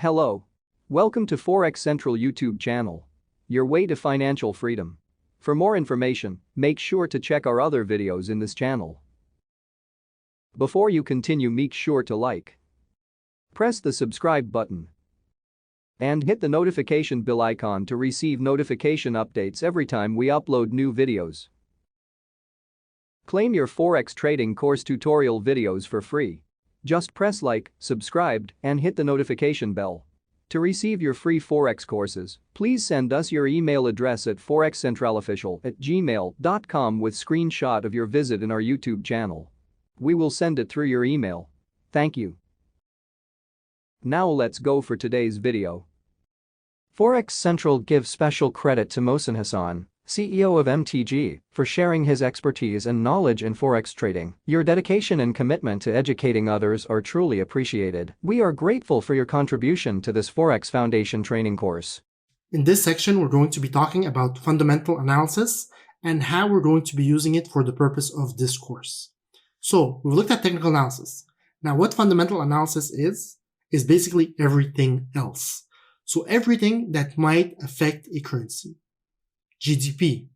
Hello. Welcome to Forex Central YouTube channel. Your way to financial freedom. For more information, make sure to check our other videos in this channel. Before you continue, make sure to like, press the subscribe button, and hit the notification bell icon to receive notification updates every time we upload new videos. Claim your Forex trading course tutorial videos for free. Just press like, subscribe, and hit the notification bell. To receive your free Forex courses, please send us your email address at forexcentralofficial@gmail.com with screenshot of your visit in our YouTube channel. We will send it through your email. Thank you. Now let's go for today's video. Forex Central gives special credit to Mohsen Hassan, CEO of MTG, for sharing his expertise and knowledge in Forex trading. Your dedication and commitment to educating others are truly appreciated. We are grateful for your contribution to this Forex Foundation training course. In this section, we're going to be talking about fundamental analysis and how we're going to be using it for the purpose of this course. So we've looked at technical analysis. Now, what fundamental analysis is basically everything else. So everything that might affect a currency. GDP,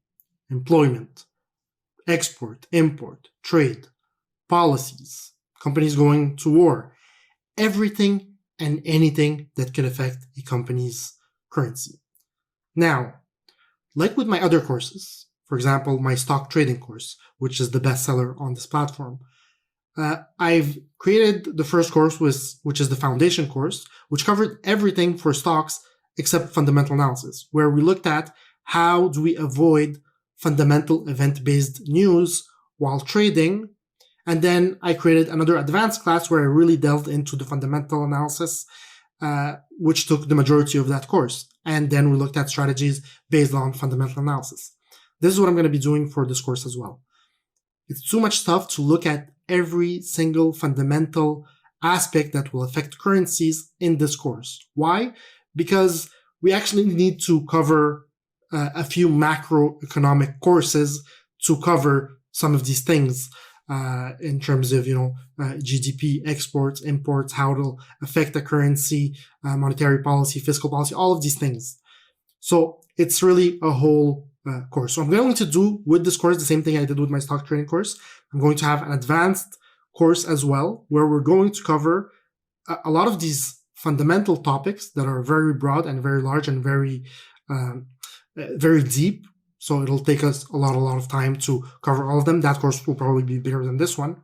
employment, export, import, trade, policies, companies going to war, everything and anything that could affect a company's currency. Now, like with my other courses, for example, my stock trading course, which is the bestseller on this platform, I've created the first course, which is the foundation course, which covered everything for stocks except fundamental analysis, where we looked at how do we avoid fundamental event-based news while trading. And then I created another advanced class where I really delved into the fundamental analysis, which took the majority of that course. And then we looked at strategies based on fundamental analysis. This is what I'm going to be doing for this course as well. It's too much stuff to look at every single fundamental aspect that will affect currencies in this course. Why? Because we actually need to cover a few macroeconomic courses to cover some of these things in terms of, GDP, exports, imports, how it'll affect the currency, monetary policy, fiscal policy, all of these things. So it's really a whole course. So I'm going to do with this course the same thing I did with my stock trading course. I'm going to have an advanced course as well, where we're going to cover a lot of these fundamental topics that are very broad and very large and very deep. So it'll take us a lot of time to cover all of them. That course will probably be bigger than this one.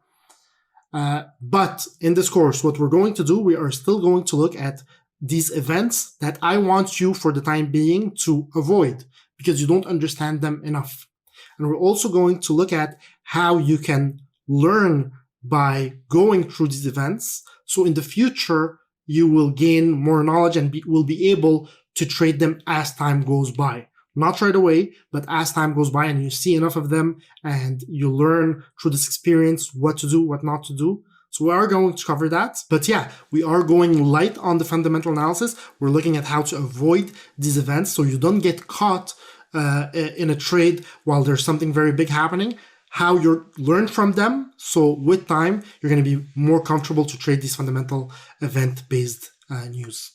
But in this course, what we're going to do, we are still going to look at these events that I want you for the time being to avoid because you don't understand them enough. And we're also going to look at how you can learn by going through these events. So in the future, you will gain more knowledge and will be able to trade them as time goes by. Not right away, but as time goes by and you see enough of them and you learn through this experience what to do, what not to do. So we are going to cover that. But yeah, we are going light on the fundamental analysis. We're looking at how to avoid these events so you don't get caught in a trade while there's something very big happening. How you learn from them. So with time, you're going to be more comfortable to trade these fundamental event-based news.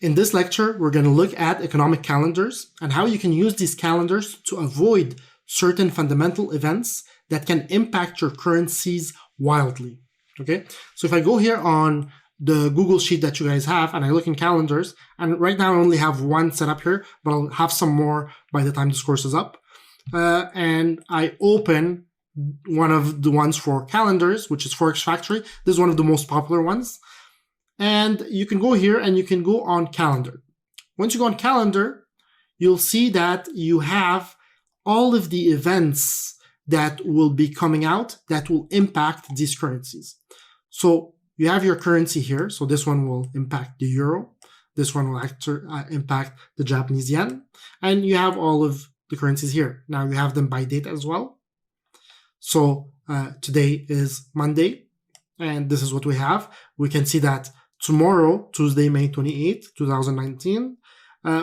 In this lecture, we're going to look at economic calendars and how you can use these calendars to avoid certain fundamental events that can impact your currencies wildly. Okay, so if I go here on the Google Sheet that you guys have and I look in calendars, and right now I only have one set up here, but I'll have some more by the time this course is up. And I open one of the ones for calendars, which is Forex Factory. This is one of the most popular ones. And you can go here and you can go on calendar. Once you go on calendar, you'll see that you have all of the events that will be coming out that will impact these currencies. So you have your currency here. So this one will impact the euro. This one will impact the Japanese yen. And you have all of the currencies here. Now you have them by date as well. So today is Monday. And this is what we have. We can see that tomorrow, Tuesday, May 28th, 2019,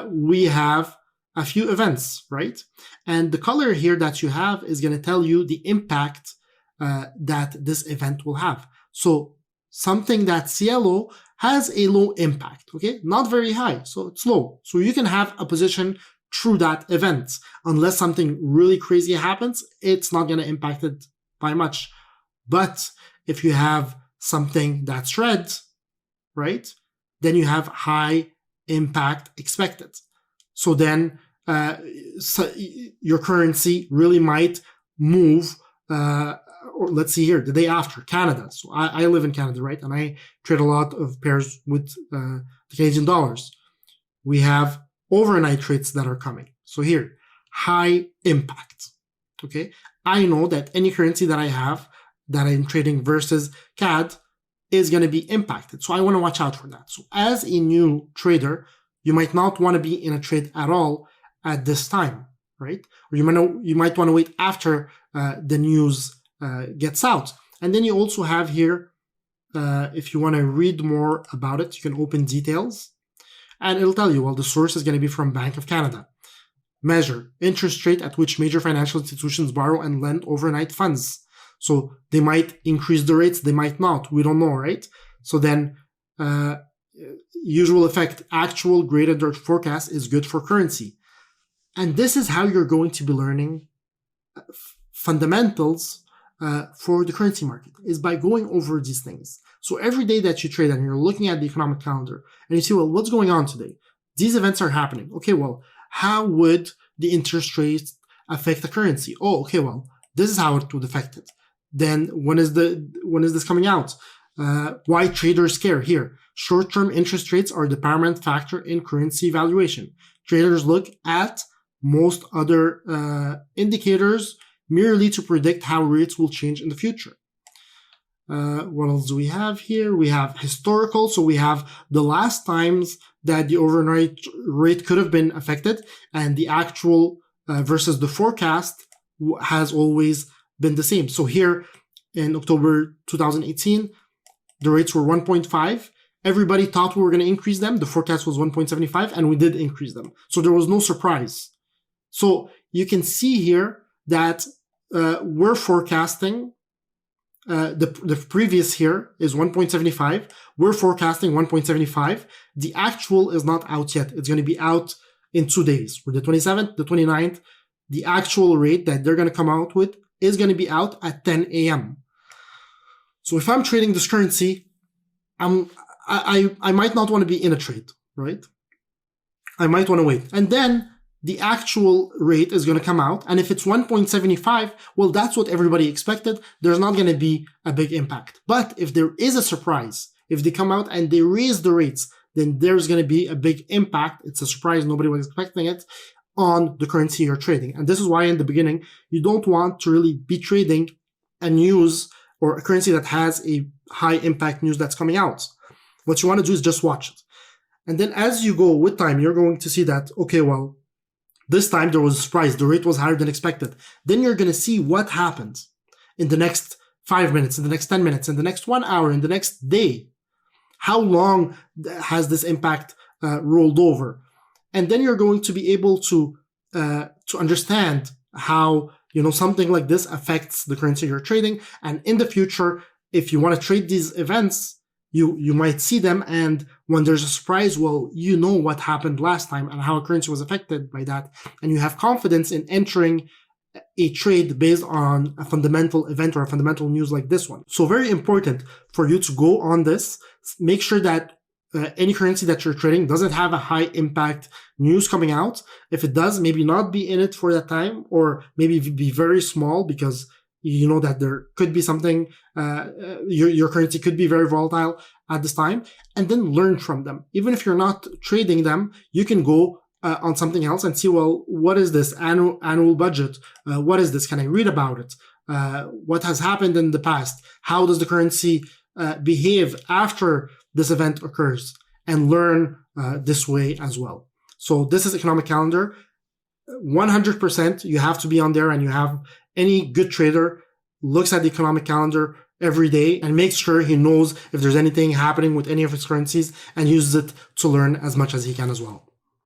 we have a few events, right? And the color here that you have is going to tell you the impact that this event will have. So something that's yellow has a low impact, okay? Not very high, so it's low. So you can have a position through that event. Unless something really crazy happens, it's not going to impact it by much. But if you have something that's red, right, then you have high impact expected. So then your currency really might move, or let's see here, the day after, Canada. So I live in Canada, right? And I trade a lot of pairs with the Canadian dollars. We have overnight trades that are coming. So here, high impact, okay? I know that any currency that I have that I'm trading versus CAD is going to be impacted. So I want to watch out for that. So as a new trader, you might not want to be in a trade at all at this time, right? Or you might want to wait after the news gets out. And then you also have here, if you want to read more about it, you can open details and it'll tell you, well, the source is going to be from Bank of Canada. Measure interest rate at which major financial institutions borrow and lend overnight funds. So they might increase the rates, they might not. We don't know, right? So then usual effect, actual graded or forecast is good for currency. And this is how you're going to be learning fundamentals for the currency market, is by going over these things. So every day that you trade and you're looking at the economic calendar and you see, well, what's going on today? These events are happening. Okay, well, how would the interest rates affect the currency? Oh, okay, well, this is how it would affect it. Then when is this coming out? Why traders care? Here, short-term interest rates are the paramount factor in currency valuation. Traders look at most other indicators merely to predict how rates will change in the future. What else do we have here? We have historical. So we have the last times that the overnight rate could have been affected, and the actual versus the forecast has always been the same. So here in October 2018, the rates were 1.5. Everybody thought we were going to increase them. The forecast was 1.75, and we did increase them. So there was no surprise. So you can see here that we're forecasting, the previous here is 1.75. We're forecasting 1.75. The actual is not out yet. It's going to be out in 2 days. For the 27th, the 29th, the actual rate that they're going to come out with is going to be out at 10 a.m. So if I'm trading this currency, I might not want to be in a trade, right? I might want to wait. And then the actual rate is going to come out. And if it's 1.75, well, that's what everybody expected. There's not going to be a big impact. But if there is a surprise, if they come out and they raise the rates, then there's going to be a big impact. It's a surprise. Nobody was expecting it on the currency you're trading. And this is why in the beginning, you don't want to really be trading a news or a currency that has a high impact news that's coming out. What you want to do is just watch it. And then as you go with time, you're going to see that, okay, well, this time there was a surprise. The rate was higher than expected. Then you're going to see what happens in the next 5 minutes, in the next 10 minutes, in the next 1 hour, in the next day. How long has this impact rolled over? And then you're going to be able to understand how, something like this affects the currency you're trading. And in the future, if you want to trade these events, you might see them, and when there's a surprise, well, you know what happened last time and how a currency was affected by that, and you have confidence in entering a trade based on a fundamental event or a fundamental news like this one. So very important for you to go on this. Make sure that any currency that you're trading doesn't have a high impact news coming out. If it does, maybe not be in it for that time, or maybe be very small, because you know that there could be something, your currency could be very volatile at this time, and then learn from them. Even if you're not trading them, you can go on something else and see, well, what is this annual budget? What is this? Can I read about it? What has happened in the past? How does the currency behave after this event occurs? And learn this way as well. So this is economic calendar. 100% you have to be on there, and you have any good trader looks at the economic calendar every day and makes sure he knows if there's anything happening with any of his currencies and uses it to learn as much as he can as well.